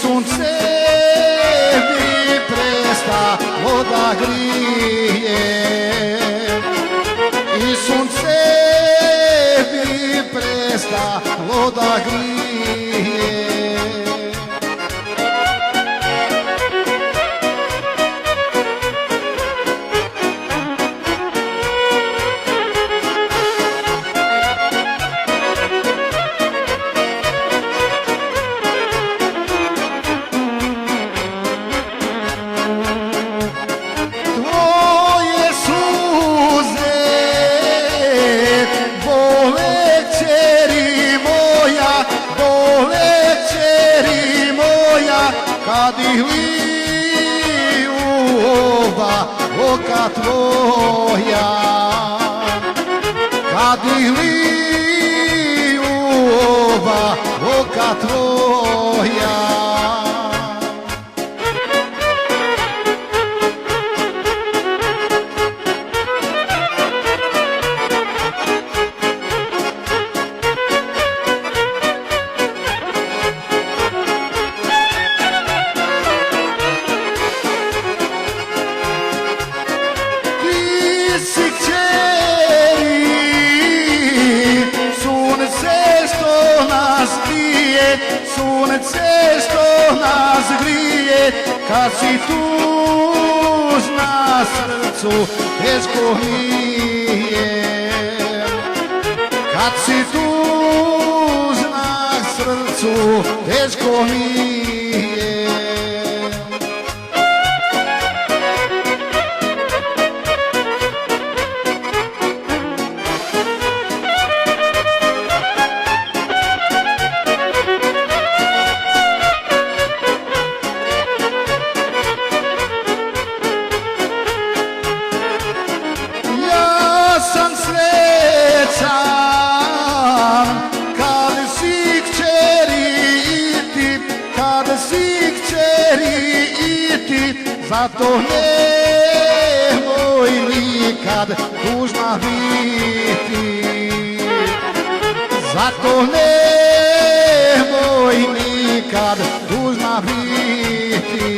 sunce bi prestalo da grije, i sunce bi prestalo da grije. Kad ih liju oba oka tvoja, kad ih liju oba oka tvoja. Sunce što nas grije, kad si tužna srcu teško nije. Kad si tužna srcu teško nije. Sam srećan kad si kćeri i ti, kad si kćeri i ti, zato nemoj nikad tužna biti, zato nemoj nikad tužna biti.